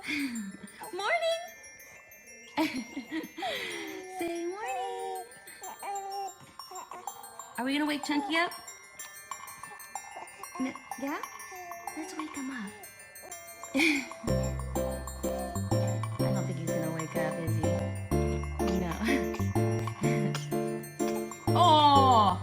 Morning! Say morning! Are we gonna wake Chunky up? Yeah? Let's wake him up. I don't think he's gonna wake up, is he? No. Oh!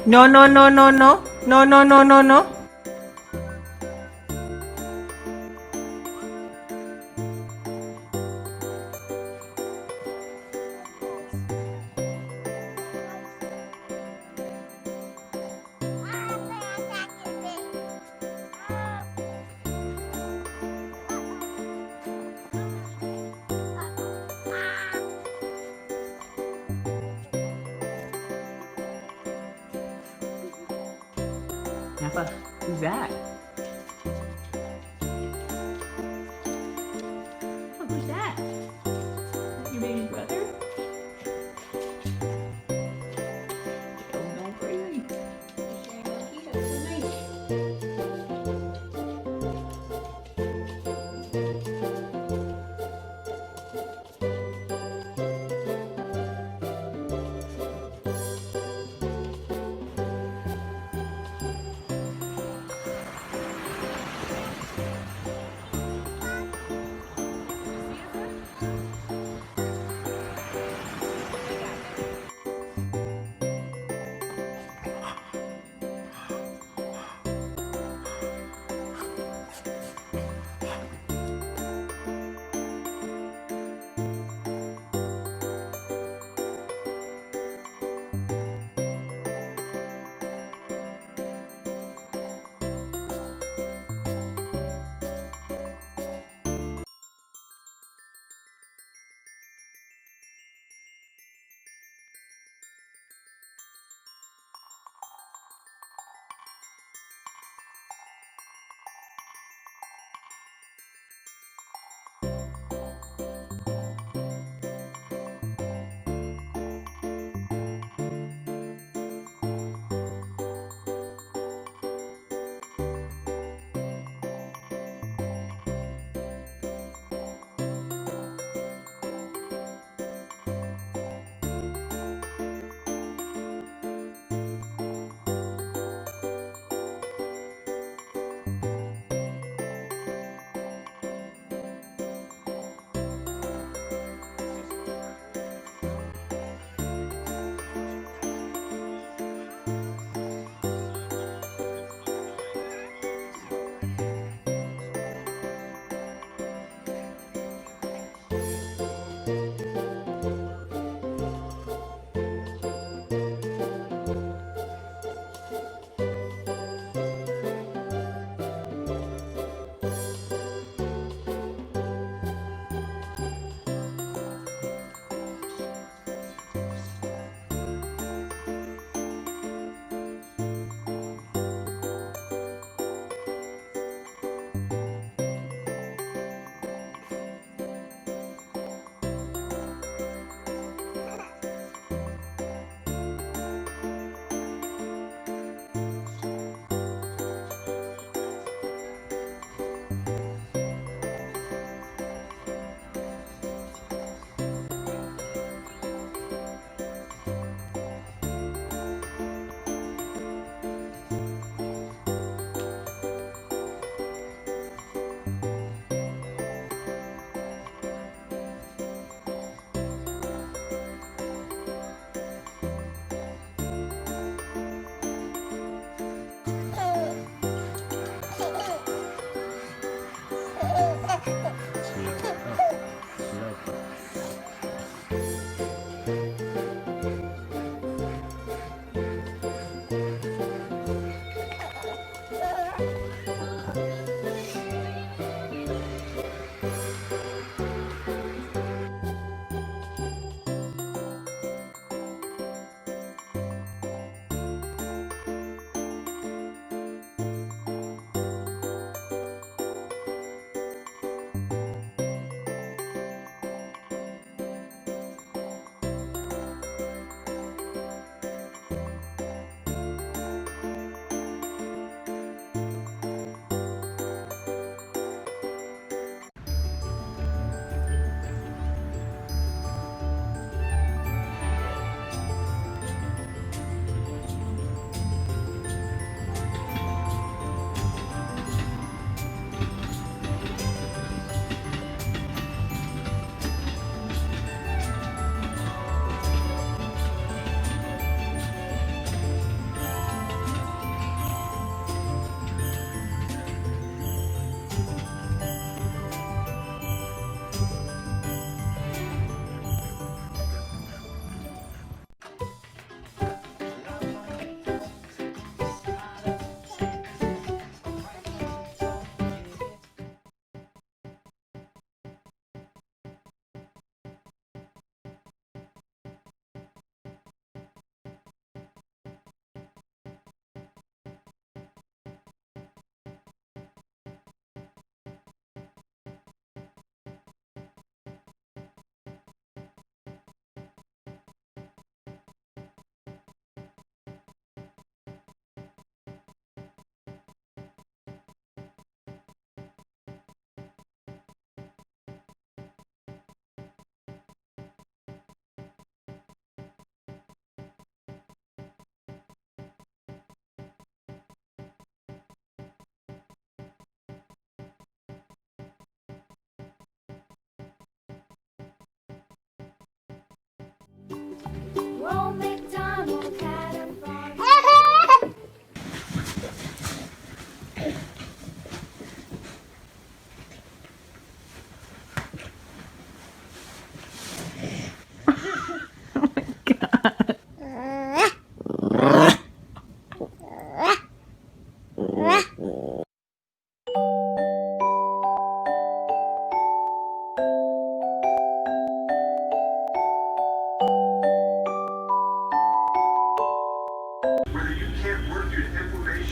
No, no, no, no, no. No, no, no, no, no. Grandpa, who's that? Oh, who's that? Your baby brother? Don't go crazy. Sharing cookies, that's so nice.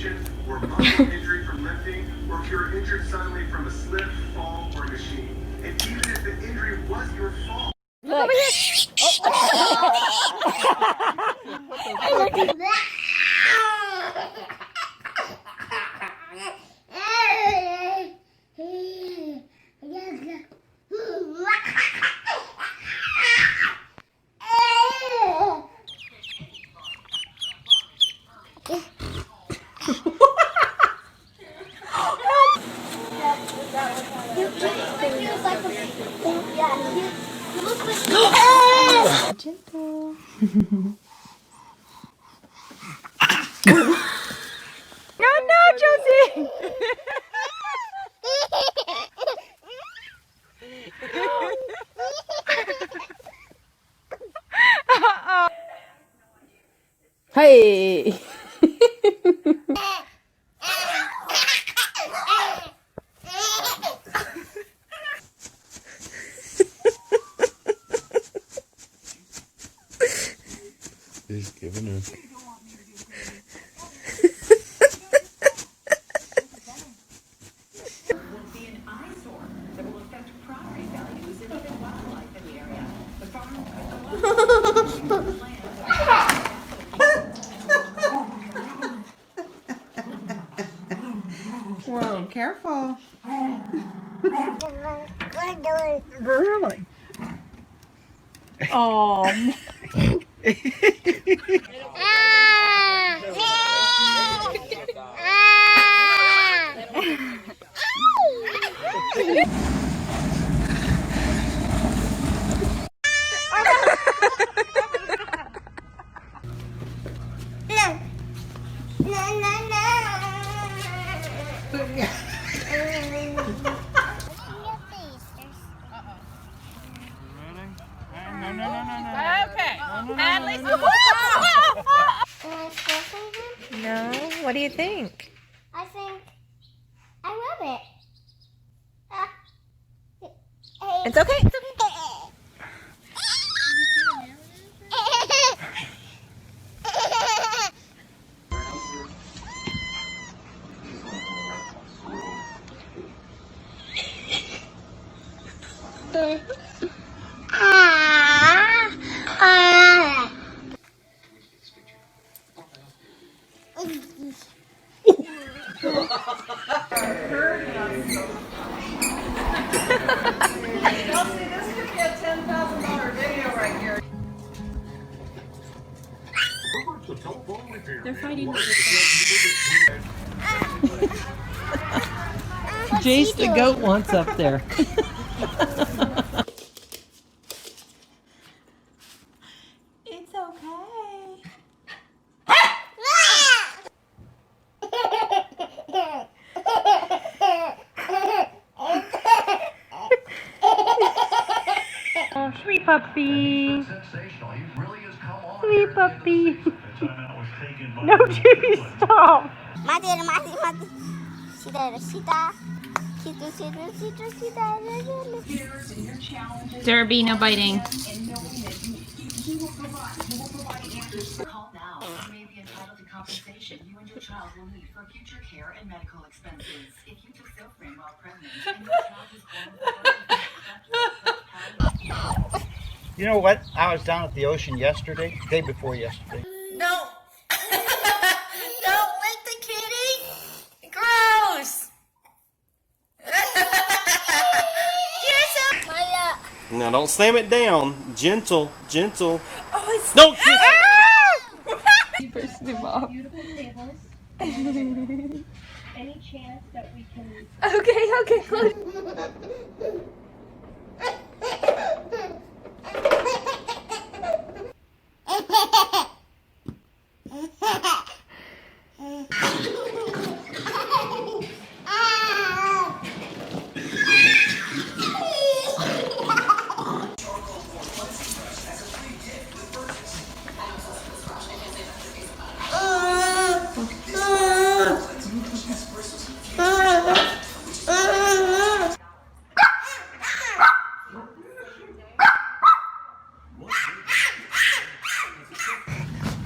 dislocation or muscle injury from lifting, or if you're injured suddenly from a slip, fall, or machine. And even if the injury was your fault. Look. Gentle. No, Josie. Hey. He's giving her. Whoa, careful. Really? Oh. No, what do you think? I think I love it. It's okay. It's okay. They're fighting. Jace the goat wants up there. It's okay. Oh, sweet puppy. Sweet puppy. No, Chippy, stop. Mati. Sita. Derby, no biting. Call now. You may be entitled to compensation you and your child will need for future care and medical expenses. If you took Zofran while pregnant and your child is born, You know what? I was down at the ocean yesterday, day before yesterday. No. Don't lick the kitty. Gross. Now don't slam it down. Gentle, gentle. Oh, it's Don't kiss it. Any chance that we can... Okay, close.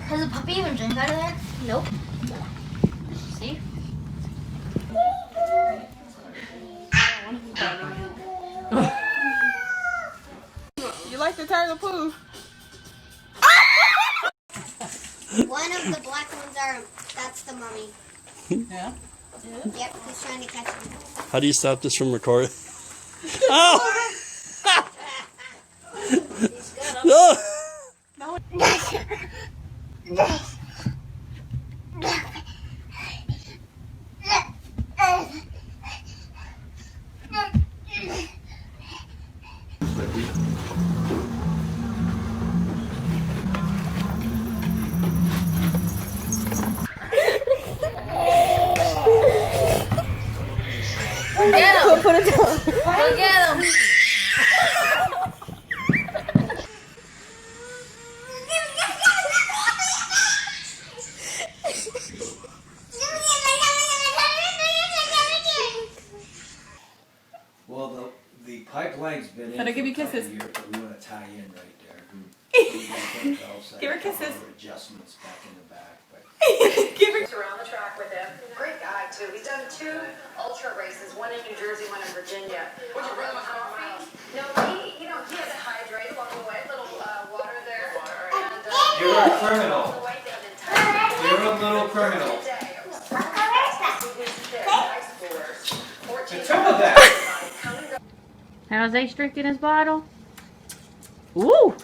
Does the puppy even drink out of there? Nope. See? You like the turtle poo? One of the black ones that's the mummy. Yeah. Yep, he's trying to catch me. How do you stop this from recording? Oh! No! Get him! Put it down. Go get him! Well, the pipeline's been in. Can I give you for a couple kisses? years, but we want to tie in right there. Give her kisses. Adjustments back in the back. But Give her. Around the track with him. Great guy too. He's done 2 ultra races, one in New Jersey, one in Virginia. Would you bring him a coffee? No, he had to hydrate along the way. A little water there. And, you're a criminal. all the way down in time. You're a little criminal. Some of that. How's Ace drinking his bottle? Ooh!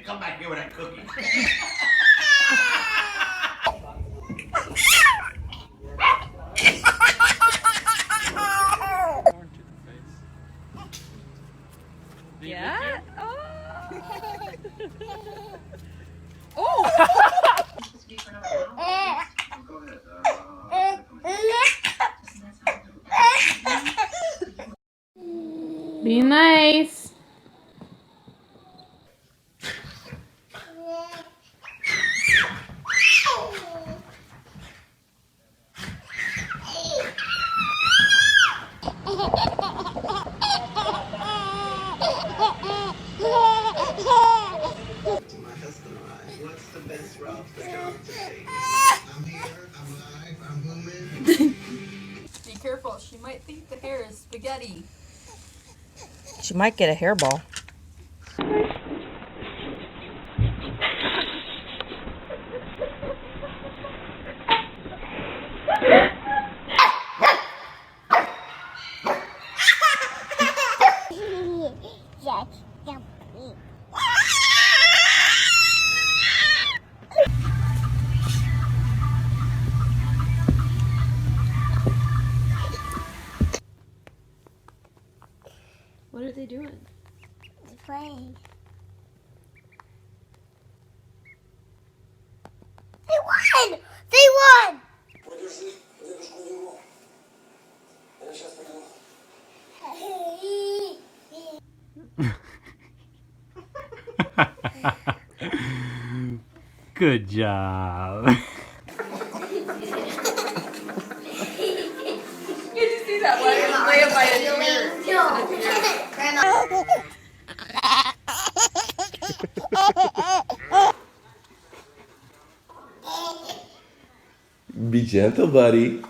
Come back here with that cookie. Yeah. Be nice. What's the best route for John to take? I'm here, I'm alive, I'm human. Be careful. She might think the hair is spaghetti. She might get a hairball. What are they doing? They're playing. They won! They won! Good job. Did you see that one? It was laying by his ear. Be gentle, buddy.